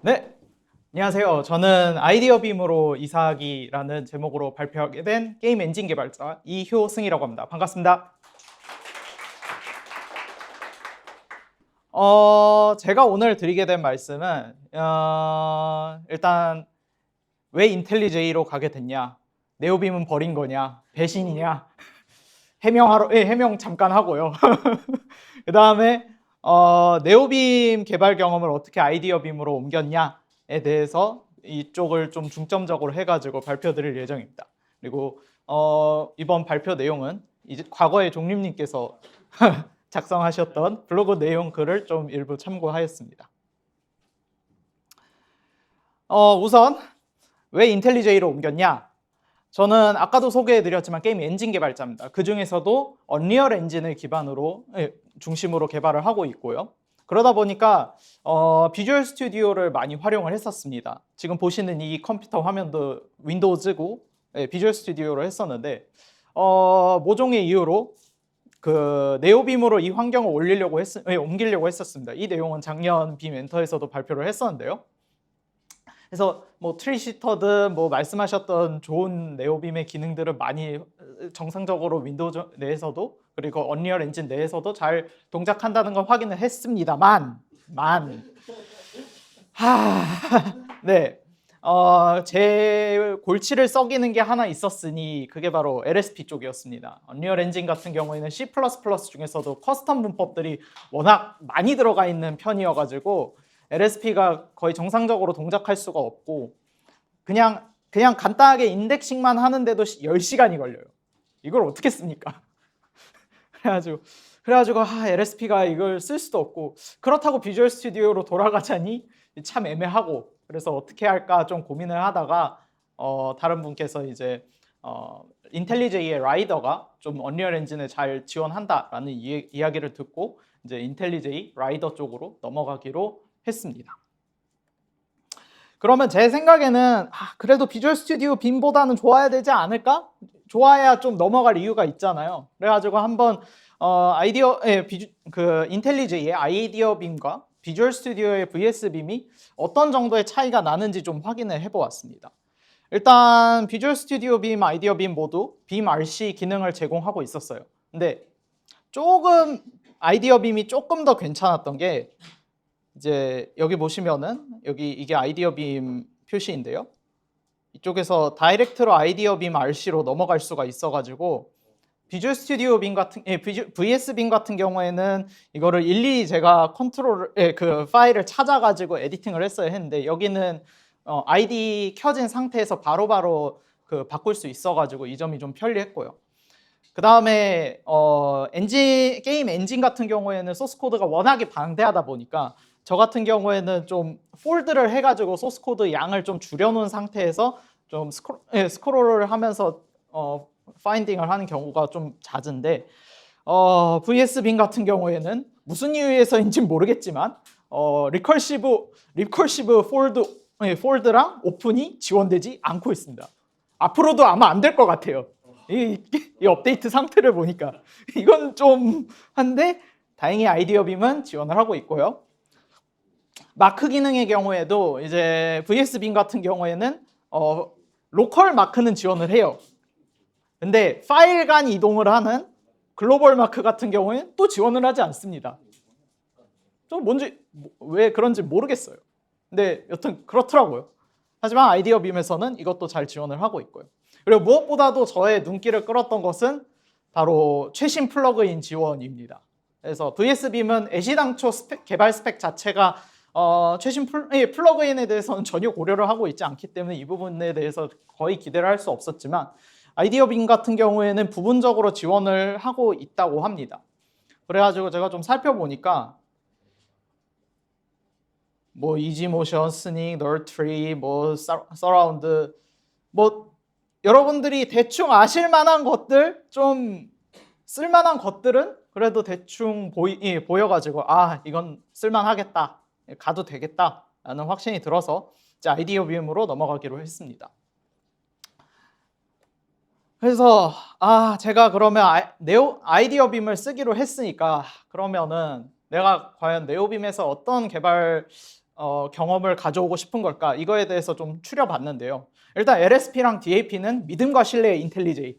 네, 안녕하세요. 저는 아이디어 빔으로 이사하기라는 제목으로 발표하게 된 게임 엔진 개발자 이효승이라고 합니다. 반갑습니다. 제가 오늘 드리게 된 말씀은 일단 왜 인텔리제이로 가게 됐냐, 네오빔은 버린 거냐, 배신이냐, 해명 잠깐 하고요. 그 다음에 네오빔 개발 경험을 어떻게 아이디어 빔으로 옮겼냐에 대해서 이쪽을 좀 중점적으로 해가지고 발표드릴 예정입니다. 그리고 이번 발표 내용은 이제 과거에 종립님께서 작성하셨던 블로그 내용 글을 좀 일부 참고하였습니다. 우선 왜 인텔리제이로 옮겼냐? 저는 아까도 소개해드렸지만 게임 엔진 개발자입니다. 그 중에서도 언리얼 엔진을 기반으로 중심으로 개발을 하고 있고요. 그러다 보니까 비주얼 스튜디오를 많이 활용을 했었습니다. 지금 보시는 이 컴퓨터 화면도 윈도우즈고 비주얼 스튜디오로 했었는데 모종의 이유로 그 네오빔으로 이 환경을 옮기려고 했었습니다. 이 내용은 작년 빔 엔터에서도 발표를 했었는데요. 그래서 뭐 트리시터든 뭐 말씀하셨던 좋은 네오빔의 기능들을 많이 정상적으로 윈도우 내에서도 그리고 언리얼 엔진 내에서도 잘 동작한다는 걸 확인을 했습니다만 네. 제 골치를 썩이는 게 하나 있었으니 그게 바로 LSP 쪽이었습니다. 언리얼 엔진 같은 경우에는 C++ 중에서도 커스텀 문법들이 워낙 많이 들어가 있는 편이어가지고 LSP가 거의 정상적으로 동작할 수가 없고 그냥 간단하게 인덱싱만 하는데도 10시간이 걸려요. 이걸 어떻게 씁니까? 그래가지고 LSP가 이걸 쓸 수도 없고 그렇다고 비주얼 스튜디오로 돌아가자니 참 애매하고 그래서 어떻게 할까 좀 고민을 하다가 다른 분께서 이제 인텔리제이의 라이더가 좀 언리얼 엔진을 잘 지원한다라는 이야기를 듣고 이제 인텔리제이 라이더 쪽으로 넘어가기로 했습니다. 그러면 제 생각에는 그래도 비주얼 스튜디오 빔보다는 좋아야 되지 않을까? 좋아야 좀 넘어갈 이유가 있잖아요. 그래가지고 한번 인텔리제이의 아이디어 빔과 비주얼 스튜디오의 VS 빔이 어떤 정도의 차이가 나는지 좀 확인을 해보았습니다. 일단 비주얼 스튜디오 빔, 아이디어 빔 모두 빔 RC 기능을 제공하고 있었어요. 근데 조금 아이디어 빔이 조금 더 괜찮았던 게 이제 여기 보시면은 이게 아이디어 빔 표시인데요. 이쪽에서 다이렉트로 아이디어 빔 RC로 넘어갈 수가 있어가지고 비주얼 스튜디오 빔 같은 VS 빔 같은 경우에는 이거를 일일이 제가 그 파일을 찾아가지고 에디팅을 했어야 했는데 여기는 아이디 켜진 상태에서 바로바로 그 바꿀 수 있어가지고 이 점이 좀 편리했고요. 그 다음에 게임 엔진 같은 경우에는 소스 코드가 워낙에 방대하다 보니까 저 같은 경우에는 좀 폴드를 해가지고 소스 코드 양을 좀 줄여놓은 상태에서 좀 스크롤을 하면서 파인딩을 하는 경우가 좀 잦은데 VS 빔 같은 경우에는 무슨 이유에서인지 모르겠지만 리컬시브 폴드랑 오픈이 지원되지 않고 있습니다. 앞으로도 아마 안 될 것 같아요. 이 업데이트 상태를 보니까 이건 좀 한데 다행히 아이디어 빔은 지원을 하고 있고요. 마크 기능의 경우에도 이제 VS 빔 같은 경우에는 로컬 마크는 지원을 해요. 근데 파일 간 이동을 하는 글로벌 마크 같은 경우에는 또 지원을 하지 않습니다. 좀 왜 그런지 모르겠어요. 근데 여튼 그렇더라고요. 하지만 아이디어 빔에서는 이것도 잘 지원을 하고 있고요. 그리고 무엇보다도 저의 눈길을 끌었던 것은 바로 최신 플러그인 지원입니다. 그래서 VS빔은 애시당초 개발 스펙 자체가 최신 플러그인에 대해서는 전혀 고려를 하고 있지 않기 때문에 이 부분에 대해서 거의 기대를 할 수 없었지만 아이디어빔 같은 경우에는 부분적으로 지원을 하고 있다고 합니다. 그래가지고 제가 좀 살펴보니까 뭐 이지모션, 스닉, 널트리, 뭐 서라운드 뭐 여러분들이 대충 아실 만한 것들 좀 쓸만한 것들은 그래도 대충 보여가지고 이건 쓸만하겠다 가도 되겠다 라는 확신이 들어서 이제 아이디어 빔으로 넘어가기로 했습니다. 그래서 제가 그러면 아이디어 빔을 쓰기로 했으니까 그러면은 내가 과연 네오빔에서 어떤 개발 경험을 가져오고 싶은 걸까? 이거에 대해서 좀 추려봤는데요. 일단 LSP랑 DAP는 믿음과 신뢰의 인텔리제이.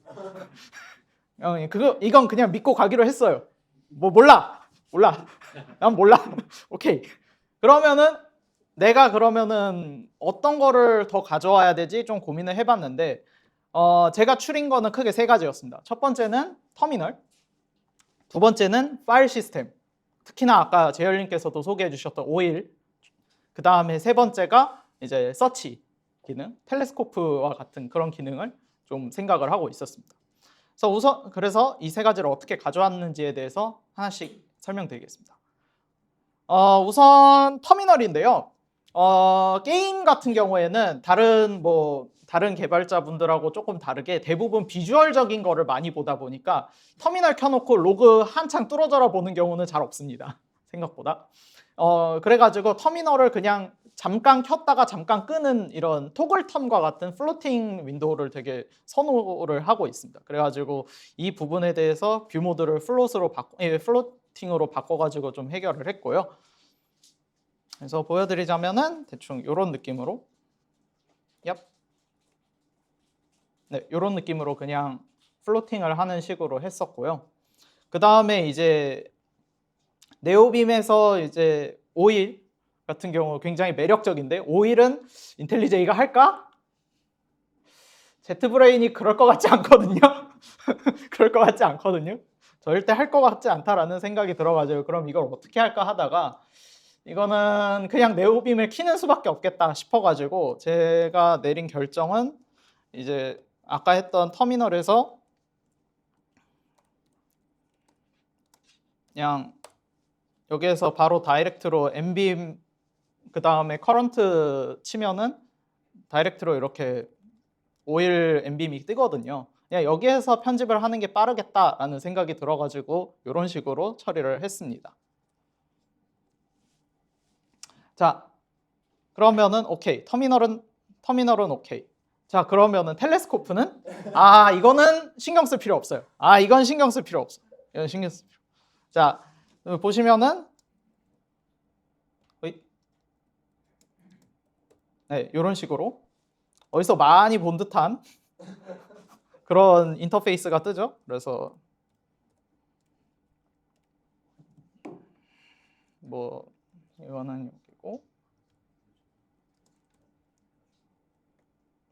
이건 그냥 믿고 가기로 했어요. 뭐 몰라. 난 몰라. 오케이. 그러면은 내가 그러면은 어떤 거를 더 가져와야 되지? 좀 고민을 해봤는데 제가 추린 거는 크게 세 가지였습니다. 첫 번째는 터미널, 두 번째는 파일 시스템. 특히나 아까 재열님께서도 소개해 주셨던 오일. 그 다음에 세 번째가 이제 서치 기능, 텔레스코프와 같은 그런 기능을 좀 생각을 하고 있었습니다. 그래서 이 세 가지를 어떻게 가져왔는지에 대해서 하나씩 설명드리겠습니다. 우선 터미널인데요. 게임 같은 경우에는 다른 개발자분들하고 조금 다르게 대부분 비주얼적인 거를 많이 보다 보니까 터미널 켜놓고 로그 한창 뚫어져라 보는 경우는 잘 없습니다. 생각보다. 그래가지고 터미널을 그냥 잠깐 켰다가 잠깐 끄는 이런 토글텀과 같은 플로팅 윈도우를 되게 선호를 하고 있습니다. 그래가지고 이 부분에 대해서 뷰 모드를 플로팅으로 바꿔가지고 좀 해결을 했고요. 그래서 보여드리자면은 대충 이런 느낌으로, 네, 이런 느낌으로 그냥 플로팅을 하는 식으로 했었고요. 그 다음에 이제 네오빔에서 이제 오일 같은 경우 굉장히 매력적인데 오일은 인텔리제이가 할까? 제트브레인이 그럴 것 같지 않거든요. 그럴 것 같지 않거든요. 절대 할 것 같지 않다라는 생각이 들어가지고 그럼 이걸 어떻게 할까 하다가 이거는 그냥 네오빔을 키는 수밖에 없겠다 싶어가지고 제가 내린 결정은 이제 아까 했던 터미널에서 그냥 여기에서 바로 다이렉트로 nbeam 그 다음에 커런트 치면은 다이렉트로 이렇게 오일 nbeam이 뜨거든요. 그냥 여기에서 편집을 하는 게 빠르겠다라는 생각이 들어가지고 이런 식으로 처리를 했습니다. 자, 그러면은 오케이. 터미널은 오케이. 자, 그러면은 텔레스코프는 이거는 신경 쓸 필요 없어요. 이건 신경 쓸 필요 없어. 이건 신경 쓸 필요. 자, 보시면은 네, 이런 식으로 어디서 많이 본 듯한 그런 인터페이스가 뜨죠. 그래서 뭐 이거는 여기고,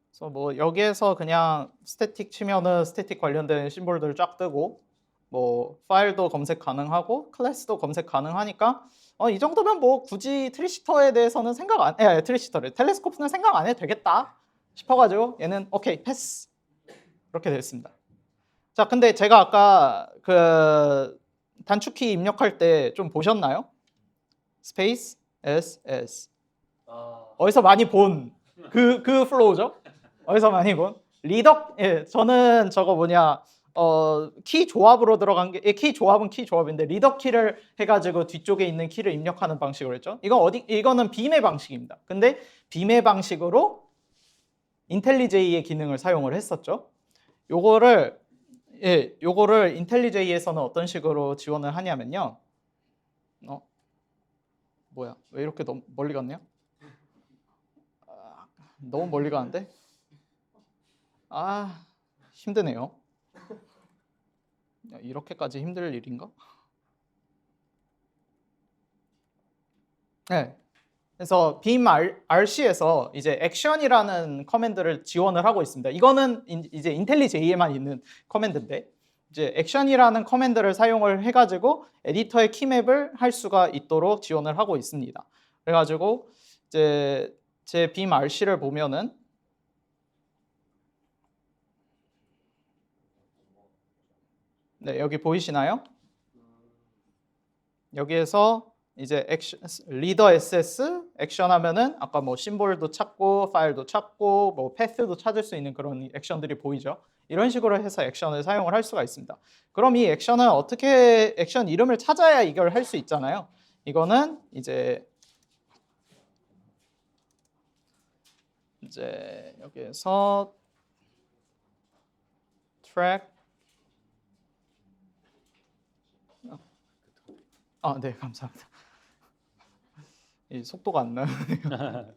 그래서 뭐 여기에서 그냥 스태틱 치면은 스태틱 관련된 심볼들 쫙 뜨고, 뭐 파일도 검색 가능하고 클래스도 검색 가능하니까 이 정도면 뭐 굳이 트리시터에 대해서는 텔레스코프는 생각 안 해도 되겠다 싶어가지고 얘는 오케이 패스 이렇게 됐습니다. 자, 근데 제가 아까 그 단축키 입력할 때 좀 보셨나요? 스페이스 SS 어디서 많이 본 그 플로우죠? 어디서 많이 본 리더. 저는 저거 키 조합으로 들어간 게 키 조합은 키 조합인데 리더 키를 해가지고 뒤쪽에 있는 키를 입력하는 방식으로 했죠. 이거는 빔의 방식입니다. 근데 빔의 방식으로 인텔리제이의 기능을 사용을 했었죠. 요거를 인텔리제이에서는 어떤 식으로 지원을 하냐면요. 뭐야? 왜 이렇게 너무 멀리 갔냐? 너무 멀리 가는데? 힘드네요. 이렇게까지 힘들 일인가? 네. 그래서 빔 RC에서 이제 액션이라는 커맨드를 지원을 하고 있습니다. 이거는 이제 인텔리제이에만 있는 커맨드인데 이제 액션이라는 커맨드를 사용을 해가지고 에디터의 키맵을 할 수가 있도록 지원을 하고 있습니다. 그래가지고 이제 제 빔 RC를 보면은 네, 여기 보이시나요? 여기에서 이제 리더 SS 액션 하면은 아까 뭐 심볼도 찾고 파일도 찾고 뭐 패스도 찾을 수 있는 그런 액션들이 보이죠. 이런 식으로 해서 액션을 사용을 할 수가 있습니다. 그럼 이 액션은 어떻게 액션 이름을 찾아야 이걸 할 수 있잖아요. 이거는 이제 여기에서 트랙 네, 감사합니다. 이 속도가 안 나네요.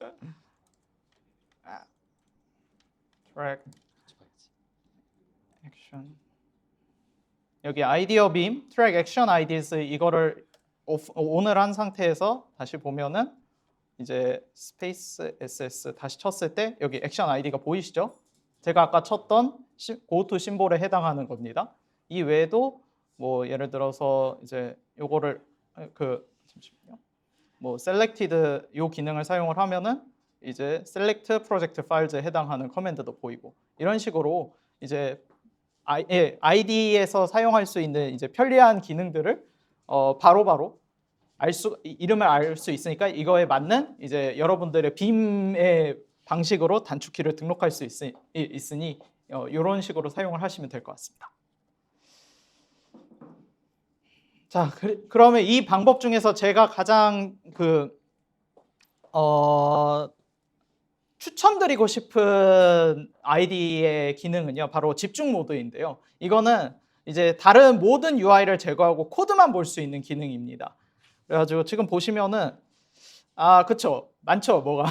트랙 액션 여기 아이디어 빔 트랙 액션 아이디스 이거를 ON을 한 상태에서 다시 보면은 이제 스페이스 SS 다시 쳤을 때 여기 액션 아이디가 보이시죠? 제가 아까 쳤던 고투 심볼에 해당하는 겁니다. 이 외에도 뭐 예를 들어서 이제 요거를 잠시만요. 뭐 selected 요 기능을 사용을 하면은 이제 select project files에 해당하는 커맨드도 보이고 이런 식으로 이제 ID에서 사용할 수 있는 이제 편리한 기능들을 바로바로 이름을 알 수 있으니까 이거에 맞는 이제 여러분들의 빔의 방식으로 단축키를 등록할 수 있으니 이런 식으로 사용을 하시면 될 것 같습니다. 자, 그러면 이 방법 중에서 제가 가장 추천드리고 싶은 ID의 기능은요, 바로 집중 모드인데요. 이거는 이제 다른 모든 UI를 제거하고 코드만 볼 수 있는 기능입니다. 그래가지고 지금 보시면은 그쵸, 많죠, 뭐가.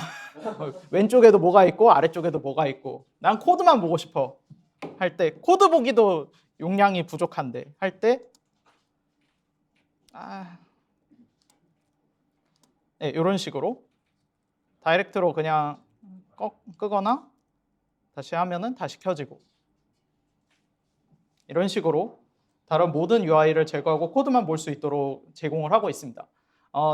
왼쪽에도 뭐가 있고 아래쪽에도 뭐가 있고 난 코드만 보고 싶어 할 때 코드 보기도 용량이 부족한데 할 때 네, 이런 식으로 다이렉트로 그냥 끄거나 다시 하면은 다시 켜지고 이런 식으로 다른 모든 UI를 제거하고 코드만 볼 수 있도록 제공을 하고 있습니다.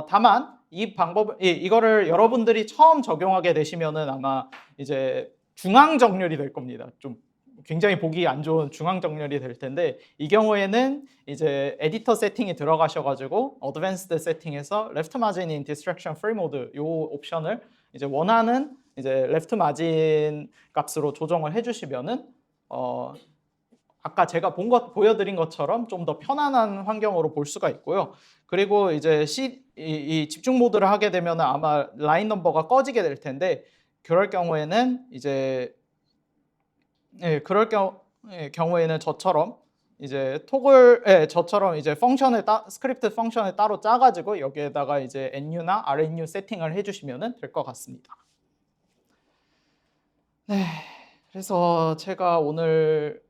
다만 이 이거를 여러분들이 처음 적용하게 되시면은 아마 이제 중앙 정렬이 될 겁니다. 좀 굉장히 보기 안 좋은 중앙 정렬이 될 텐데 이 경우에는 이제 에디터 세팅이 들어가셔가지고 어드밴스드 세팅에서 레프트 마진 인 디스트랙션 프리 모드 요 옵션을 이제 원하는 이제 레프트 마진 값으로 조정을 해주시면은 아까 제가 보여드린 것처럼 좀 더 편안한 환경으로 볼 수가 있고요. 그리고 이제 이 집중 모드를 하게 되면 아마 라인 넘버가 꺼지게 될 텐데 그럴 경우에는 이제 경우에는 저처럼 이제 저처럼 이제 스크립트 펑션을 따로 짜가지고 여기에다가 이제 NU나 RNU 세팅을 해주시면 될 것 같습니다. 네, 그래서 제가 오늘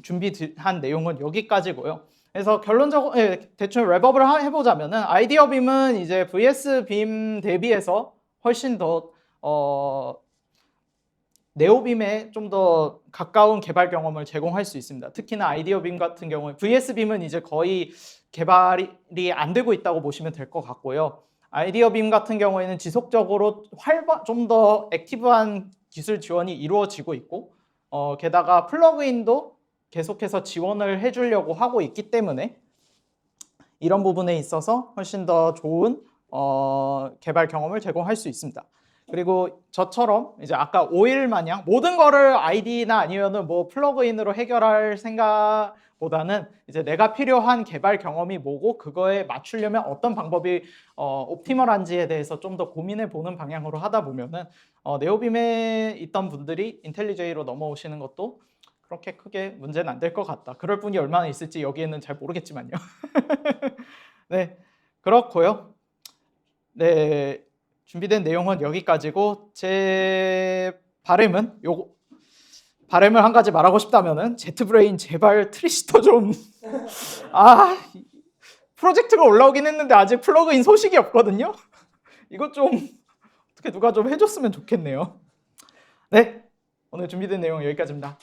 준비한 내용은 여기까지고요. 그래서 결론적으로 대충 랩업을 해보자면은 아이디어 빔은 이제 VS 빔 대비해서 훨씬 더 네오빔에 좀 더 가까운 개발 경험을 제공할 수 있습니다. 특히나 아이디어 빔 같은 경우에 VS 빔은 이제 거의 개발이 안 되고 있다고 보시면 될 것 같고요. 아이디어 빔 같은 경우에는 지속적으로 좀 더 액티브한 기술 지원이 이루어지고 있고 게다가 플러그인도 계속해서 지원을 해주려고 하고 있기 때문에 이런 부분에 있어서 훨씬 더 좋은 개발 경험을 제공할 수 있습니다. 그리고 저처럼 이제 아까 오일 마냥 모든 거를 아이디나 아니면은 뭐 플러그인으로 해결할 생각보다는 이제 내가 필요한 개발 경험이 뭐고 그거에 맞추려면 어떤 방법이 옵티멀한지에 대해서 좀 더 고민해 보는 방향으로 하다 보면은 네오빔에 있던 분들이 인텔리제이로 넘어오시는 것도 그렇게 크게 문제는 안 될 것 같다. 그럴 분이 얼마나 있을지 여기에는 잘 모르겠지만요. 네, 그렇고요. 네, 준비된 내용은 여기까지고 제 바람을 한 가지 말하고 싶다면은 제트브레인 제발 트리시터 좀 프로젝트가 올라오긴 했는데 아직 플러그인 소식이 없거든요. 이것 좀 어떻게 누가 좀 해줬으면 좋겠네요. 네, 오늘 준비된 내용은 여기까지입니다.